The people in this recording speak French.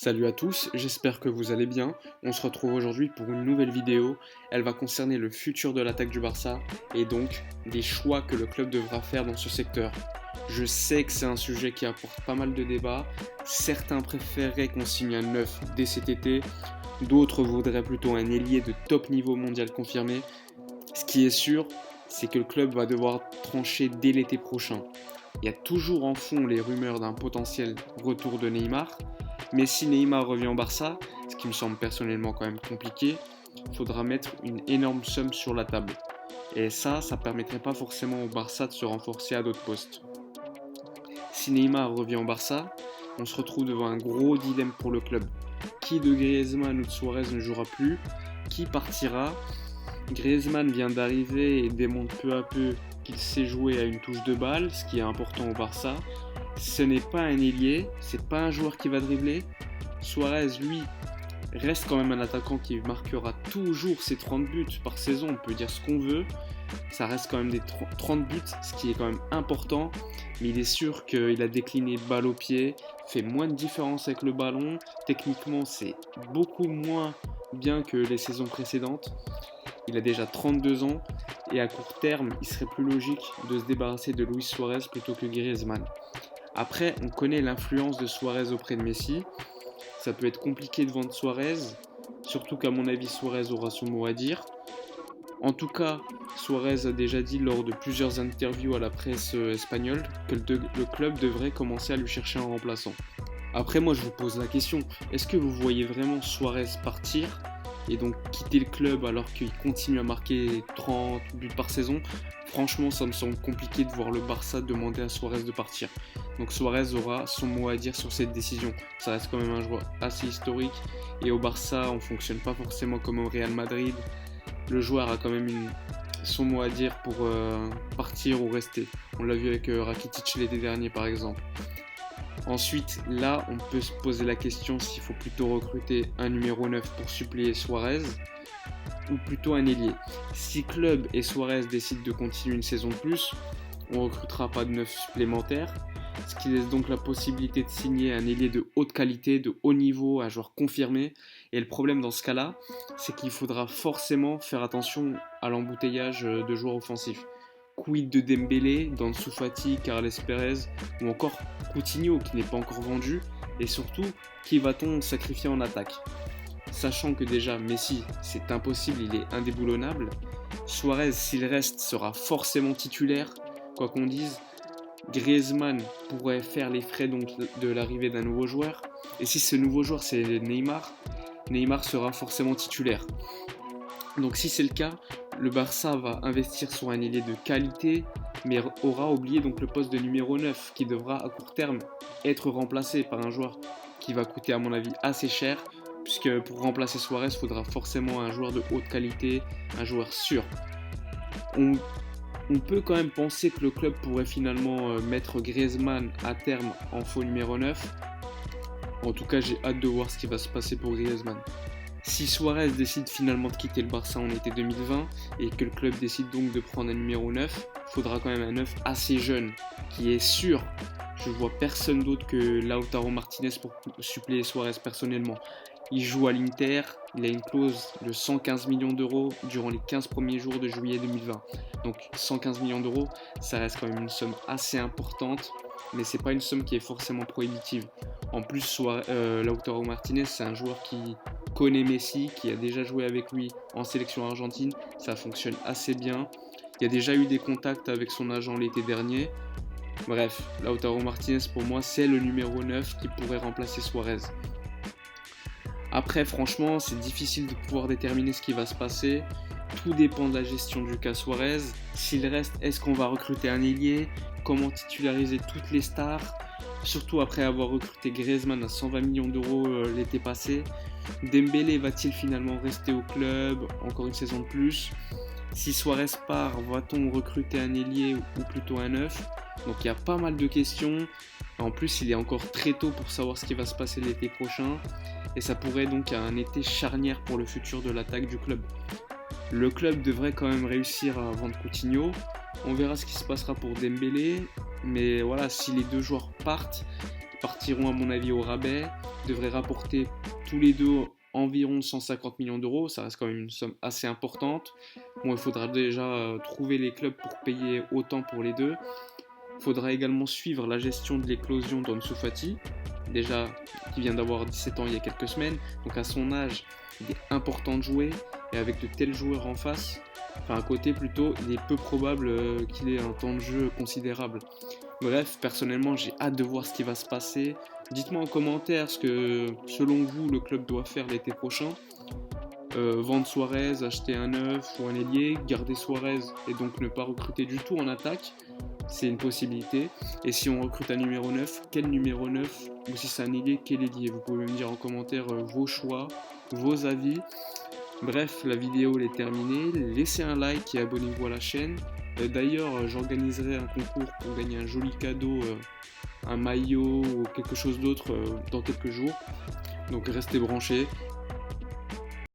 Salut à tous, j'espère que vous allez bien. On se retrouve aujourd'hui pour une nouvelle vidéo. Elle va concerner le futur de l'attaque du Barça et donc des choix que le club devra faire dans ce secteur. Je sais que c'est un sujet qui apporte pas mal de débats. Certains préféreraient qu'on signe un neuf dès cet été, d'autres voudraient plutôt un ailier de top niveau mondial confirmé. Ce qui est sûr, c'est que le club va devoir trancher dès l'été prochain. Il y a toujours en fond les rumeurs d'un potentiel retour de Neymar, mais si Neymar revient au Barça, ce qui me semble personnellement quand même compliqué, il faudra mettre une énorme somme sur la table. Et ça permettrait pas forcément au Barça de se renforcer à d'autres postes. Si Neymar revient au Barça, on se retrouve devant un gros dilemme pour le club. Qui de Griezmann ou de Suarez ne jouera plus? Qui partira? Griezmann vient d'arriver et démontre peu à peu qu'il sait jouer à une touche de balle, ce qui est important au Barça. Ce n'est pas un ailier, c'est pas un joueur qui va dribbler. Suarez, lui, reste quand même un attaquant qui marquera toujours ses 30 buts par saison, on peut dire ce qu'on veut. Ça reste quand même des 30 buts, ce qui est quand même important. Mais il est sûr qu'il a décliné balle au pied, fait moins de différence avec le ballon. Techniquement, c'est beaucoup moins bien que les saisons précédentes. Il a déjà 32 ans et à court terme, il serait plus logique de se débarrasser de Luis Suarez plutôt que Griezmann. Après, on connaît l'influence de Suarez auprès de Messi. Ça peut être compliqué de vendre Suarez, surtout qu'à mon avis, Suarez aura son mot à dire. En tout cas, Suarez a déjà dit lors de plusieurs interviews à la presse espagnole que le club devrait commencer à lui chercher un remplaçant. Après, moi, je vous pose la question, est-ce que vous voyez vraiment Suarez partir et donc quitter le club alors qu'il continue à marquer 30 buts par saison? Franchement, ça me semble compliqué de voir le Barça demander à Suarez de partir. Donc Suarez aura son mot à dire sur cette décision. Ça reste quand même un joueur assez historique. Et au Barça, on ne fonctionne pas forcément comme au Real Madrid. Le joueur a quand même son mot à dire pour partir ou rester. On l'a vu avec Rakitic l'été dernier par exemple. Ensuite, là, on peut se poser la question s'il faut plutôt recruter un numéro 9 pour suppléer Suarez ou plutôt un ailier. Si Club et Suarez décident de continuer une saison de plus, on ne recrutera pas de 9 supplémentaires, ce qui laisse donc la possibilité de signer un ailier de haute qualité, de haut niveau, un joueur confirmé. Et le problème dans ce cas-là, c'est qu'il faudra forcément faire attention à l'embouteillage de joueurs offensifs. Quid de Dembélé, d'Ansu Fati, Carles Perez ou encore Coutinho qui n'est pas encore vendu, et surtout qui va-t-on sacrifier en attaque? Sachant que déjà Messi c'est impossible, il est indéboulonnable. Suarez s'il reste sera forcément titulaire, quoi qu'on dise. Griezmann pourrait faire les frais donc de l'arrivée d'un nouveau joueur, et si ce nouveau joueur c'est Neymar, Neymar sera forcément titulaire. Donc si c'est le cas, le Barça va investir sur un ailier de qualité, mais aura oublié donc le poste de numéro 9 qui devra à court terme être remplacé par un joueur qui va coûter à mon avis assez cher, puisque pour remplacer Suarez, il faudra forcément un joueur de haute qualité, un joueur sûr. On peut quand même penser que le club pourrait finalement mettre Griezmann à terme en faux numéro 9. En tout cas, j'ai hâte de voir ce qui va se passer pour Griezmann. Si Suarez décide finalement de quitter le Barça en été 2020 et que le club décide donc de prendre un numéro 9, il faudra quand même un 9 assez jeune, qui est sûr. Je vois personne d'autre que Lautaro Martinez pour suppléer Suarez personnellement. Il joue à l'Inter, il a une clause de 115 millions d'euros durant les 15 premiers jours de juillet 2020. Donc 115 millions d'euros, ça reste quand même une somme assez importante, mais c'est pas une somme qui est forcément prohibitive. En plus, Lautaro Martinez, c'est un joueur qui connaît Messi, qui a déjà joué avec lui en sélection argentine, ça fonctionne assez bien. Il y a déjà eu des contacts avec son agent l'été dernier. Bref, Lautaro Martinez pour moi c'est le numéro 9 qui pourrait remplacer Suarez. Après franchement c'est difficile de pouvoir déterminer ce qui va se passer. Tout dépend de la gestion du cas Suarez. S'il reste, est-ce qu'on va recruter un ailier? Comment titulariser toutes les stars? Surtout après avoir recruté Griezmann à 120 millions d'euros l'été passé. Dembélé va-t-il finalement rester au club encore une saison de plus? Si Suarez part, va-t-on recruter un ailier ou plutôt un 9? Donc il y a pas mal de questions. En plus, il est encore très tôt pour savoir ce qui va se passer l'été prochain. Et ça pourrait donc être un été charnière pour le futur de l'attaque du club. Le club devrait quand même réussir à vendre Coutinho. On verra ce qui se passera pour Dembélé. Mais voilà, si les deux joueurs partent, partiront à mon avis au rabais, devraient rapporter tous les deux environ 150 millions d'euros, ça reste quand même une somme assez importante. Bon, il faudra déjà trouver les clubs pour payer autant pour les deux. Il faudra également suivre la gestion de l'éclosion d'Ansu Fati, déjà qui vient d'avoir 17 ans il y a quelques semaines, donc à son âge, il est important de jouer, et avec de tels joueurs en face, enfin à côté plutôt, il est peu probable qu'il ait un temps de jeu considérable. Bref, personnellement, j'ai hâte de voir ce qui va se passer. Dites-moi en commentaire ce que, selon vous, le club doit faire l'été prochain. Vendre Suarez, acheter un neuf ou un ailier, garder Suarez et donc ne pas recruter du tout en attaque, c'est une possibilité. Et si on recrute un numéro 9, quel numéro 9 ou si c'est un ailier, quel ailier? Vous pouvez me dire en commentaire vos choix, vos avis. Bref, la vidéo elle est terminée. Laissez un like et abonnez-vous à la chaîne. D'ailleurs, j'organiserai un concours pour gagner un joli cadeau, un maillot ou quelque chose d'autre dans quelques jours. Donc restez branchés.